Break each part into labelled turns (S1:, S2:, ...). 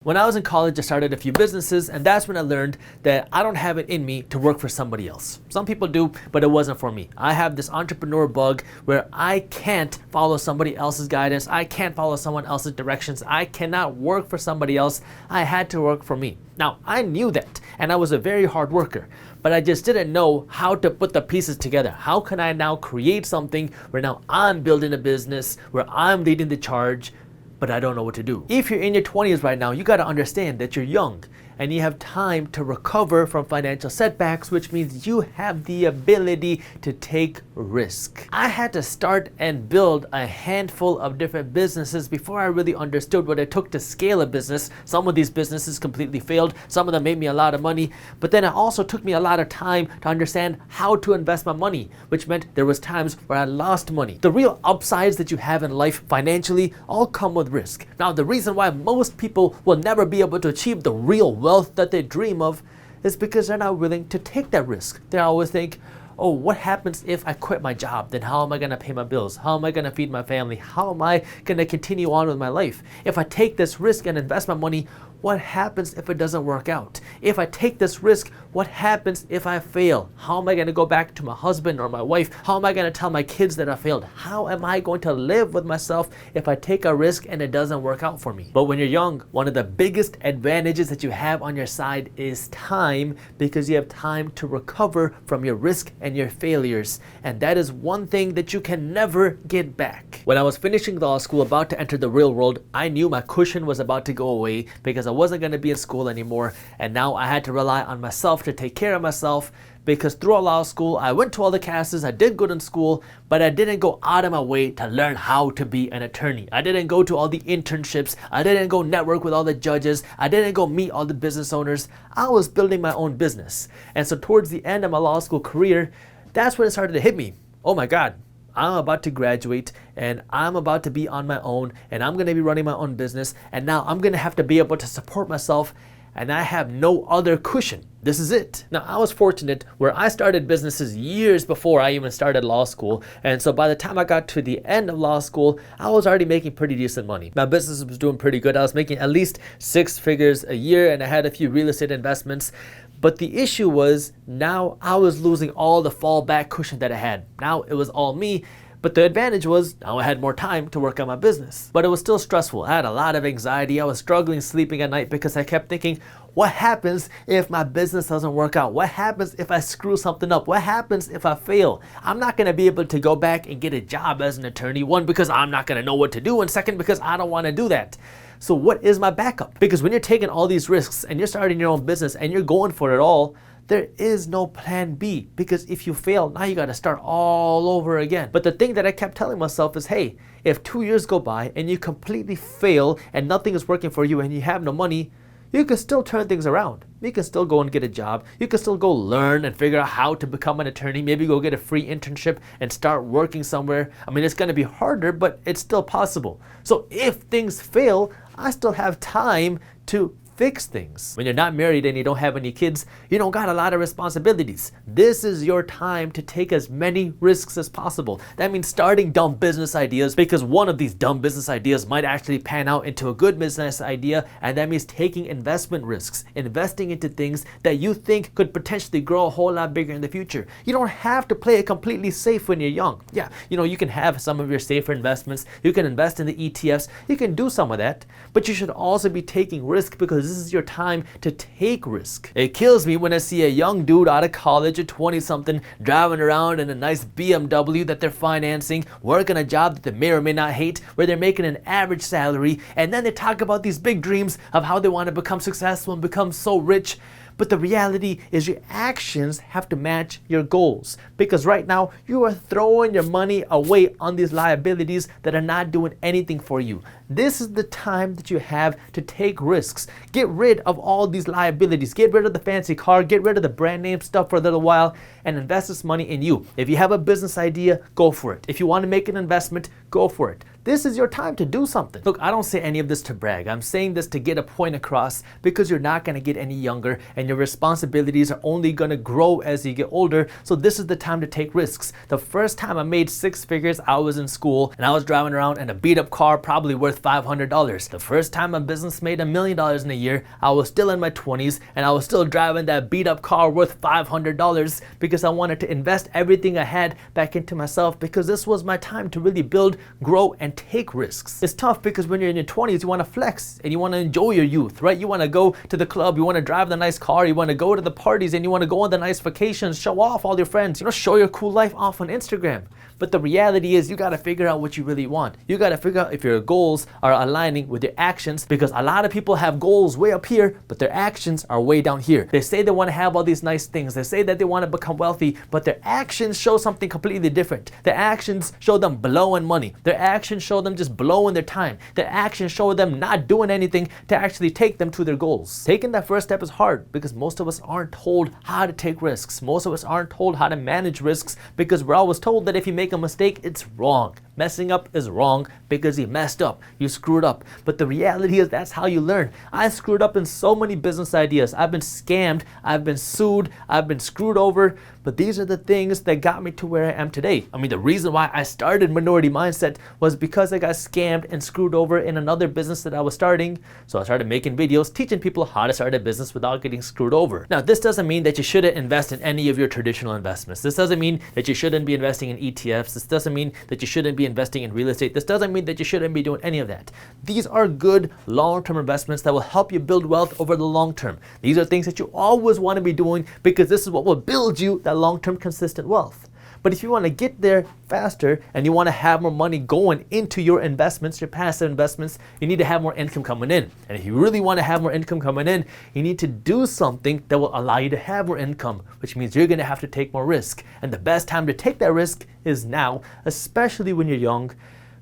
S1: When I was in college, I started a few businesses, and that's when I learned that I don't have it in me to work for somebody else. Some people do, but it wasn't for me. I have this entrepreneur bug where I can't follow somebody else's guidance. I can't follow someone else's directions. I cannot work for somebody else. I had to work for me. Now, I knew that, and I was a very hard worker, but I just didn't know how to put the pieces together. How can I now create something where now I'm building a business, where I'm leading the charge, but I don't know what to do. If you're in your 20s right now, you got to understand that you're young and you have time to recover from financial setbacks, which means you have the ability to take risk. I had to start and build a handful of different businesses before I really understood what it took to scale a business. Some of these businesses completely failed. Some of them made me a lot of money, but then it also took me a lot of time to understand how to invest my money, which meant there was times where I lost money. The real upsides that you have in life financially all come with risk. Now, the reason why most people will never be able to achieve the real wealth that they dream of is because they're not willing to take that risk. They always think, oh, what happens if I quit my job? Then how am I going to pay my bills? How am I going to feed my family? How am I going to continue on with my life? If I take this risk and invest my money, what happens if it doesn't work out? If I take this risk, what happens if I fail? How am I going to go back to my husband or my wife? How am I going to tell my kids that I failed? How am I going to live with myself if I take a risk and it doesn't work out for me? But when you're young, one of the biggest advantages that you have on your side is time, because you have time to recover from your risk and your failures. And that is one thing that you can never get back. When I was finishing law school, about to enter the real world, I knew my cushion was about to go away because I wasn't going to be in school anymore, and now I had to rely on myself to take care of myself, because throughout law school I went to all the classes, I did good in school, but I didn't go out of my way to learn how to be an attorney. I didn't go to all the internships, I didn't go network with all the judges, I didn't go meet all the business owners. I was building my own business. And so towards the end of my law school career, that's when it started to hit me. Oh my God, I'm about to graduate and I'm about to be on my own, and I'm going to be running my own business, and now I'm going to have to be able to support myself, and I have no other cushion. This is it. Now, I was fortunate where I started businesses years before I even started law school, and so by the time I got to the end of law school, I was already making pretty decent money. My business was doing pretty good. I was making at least 6 figures a year, and I had a few real estate investments. But the issue was, now I was losing all the fallback cushion that I had. Now it was all me. But the advantage was, now I had more time to work on my business. But it was still stressful. I had a lot of anxiety. I was struggling sleeping at night because I kept thinking, what happens if my business doesn't work out? What happens if I screw something up? What happens if I fail? I'm not going to be able to go back and get a job as an attorney. One, because I'm not going to know what to do. And second, because I don't want to do that. So what is my backup? Because when you're taking all these risks and you're starting your own business and you're going for it all, there is no plan B, because if you fail, now you got to start all over again. But the thing that I kept telling myself is, hey, if 2 years go by and you completely fail and nothing is working for you and you have no money, you can still turn things around. You can still go and get a job. You can still go learn and figure out how to become an attorney. Maybe go get a free internship and start working somewhere. I mean, it's going to be harder, but it's still possible. So if things fail, I still have time to fix things. When you're not married and you don't have any kids, you don't got a lot of responsibilities. This is your time to take as many risks as possible. That means starting dumb business ideas, because one of these dumb business ideas might actually pan out into a good business idea, and that means taking investment risks, investing into things that you think could potentially grow a whole lot bigger in the future. You don't have to play it completely safe when you're young. Yeah, you can have some of your safer investments, you can invest in the ETFs, you can do some of that, but you should also be taking risk, because this is your time to take risk. It kills me when I see a young dude out of college, a 20-something, driving around in a nice BMW that they're financing, working a job that they may or may not hate, where they're making an average salary, and then they talk about these big dreams of how they want to become successful and become so rich. But the reality is your actions have to match your goals, because right now you are throwing your money away on these liabilities that are not doing anything for you. This is the time that you have to take risks. Get rid of all these liabilities. Get rid of the fancy car. Get rid of the brand name stuff for a little while and invest this money in you. If you have a business idea, go for it. If you want to make an investment, go for it. this is your time to do something. Look, I don't say any of this to brag. I'm saying this to get a point across because you're not going to get any younger and your responsibilities are only going to grow as you get older. So this is the time to take risks. The first time I made 6 figures, I was in school and I was driving around in a beat up car probably worth $500. The first time my business made $1 million in a year, I was still in my 20s and I was still driving that beat up car worth $500 because I wanted to invest everything I had back into myself because this was my time to really build, grow, and take risks. It's tough because when you're in your 20s, you want to flex and you want to enjoy your youth, right? You want to go to the club, you want to drive the nice car, you want to go to the parties, and you want to go on the nice vacations, show off all your friends, show your cool life off on Instagram. But the reality is you got to figure out what you really want. You got to figure out if your goals are aligning with your actions, because a lot of people have goals way up here, but their actions are way down here. They say they want to have all these nice things. They say that they want to become wealthy, but their actions show something completely different. Their actions show them blowing money. Their actions show them just blowing their time. Their actions show them not doing anything to actually take them to their goals. Taking that first step is hard because most of us aren't told how to take risks. Most of us aren't told how to manage risks because we're always told that if you make a mistake, it's wrong. Messing up is wrong because you messed up, you screwed up. But the reality is that's how you learn. I screwed up in so many business ideas. I've been scammed, I've been sued, I've been screwed over, but these are the things that got me to where I am today. I mean, the reason why I started Minority Mindset was because I got scammed and screwed over in another business that I was starting. So I started making videos teaching people how to start a business without getting screwed over. Now, this doesn't mean that you shouldn't invest in any of your traditional investments. This doesn't mean that you shouldn't be investing in ETFs. This doesn't mean that you shouldn't be investing in real estate. This doesn't mean that you shouldn't be doing any of that. These are good long-term investments that will help you build wealth over the long term. These are things that you always want to be doing because this is what will build you that long-term consistent wealth. But if you want to get there faster and you want to have more money going into your investments, your passive investments, you need to have more income coming in. And if you really want to have more income coming in, you need to do something that will allow you to have more income, which means you're going to have to take more risk. And the best time to take that risk is now, especially when you're young,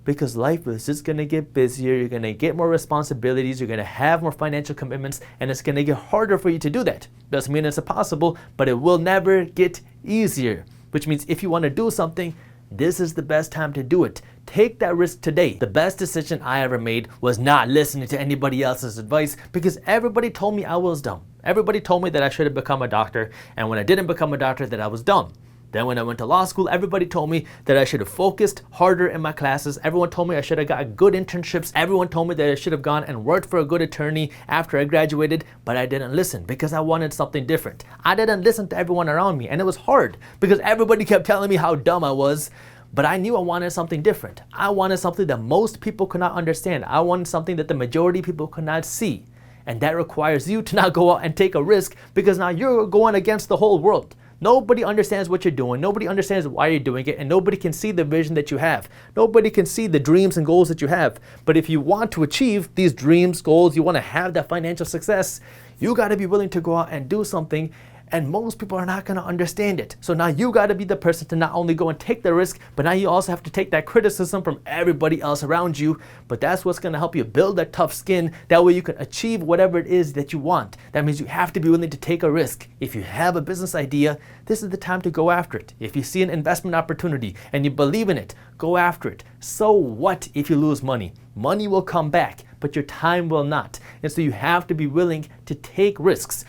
S1: because life is just going to get busier, you're going to get more responsibilities, you're going to have more financial commitments, and it's going to get harder for you to do that. Doesn't mean it's impossible, but it will never get easier. Which means if you want to do something, this is the best time to do it. Take that risk today. The best decision I ever made was not listening to anybody else's advice because everybody told me I was dumb. Everybody told me that I should have become a doctor, and when I didn't become a doctor, that I was dumb. Then when I went to law school, everybody told me that I should have focused harder in my classes. Everyone told me I should have got good internships. Everyone told me that I should have gone and worked for a good attorney after I graduated, but I didn't listen because I wanted something different. I didn't listen to everyone around me, and it was hard because everybody kept telling me how dumb I was. But I knew I wanted something different. I wanted something that most people could not understand. I wanted something that the majority of people could not see. And that requires you to not go out and take a risk because now you're going against the whole world. Nobody understands what you're doing. Nobody understands why you're doing it, and nobody can see the vision that you have. Nobody can see the dreams and goals that you have. But if you want to achieve these dreams, goals, you want to have that financial success, you got to be willing to go out and do something. And most people are not going to understand it. So now you got to be the person to not only go and take the risk, but now you also have to take that criticism from everybody else around you. But that's what's going to help you build that tough skin. That way you can achieve whatever it is that you want. That means you have to be willing to take a risk. If you have a business idea, this is the time to go after it. If you see an investment opportunity and you believe in it, go after it. So what if you lose money? Money will come back, but your time will not. And so you have to be willing to take risks.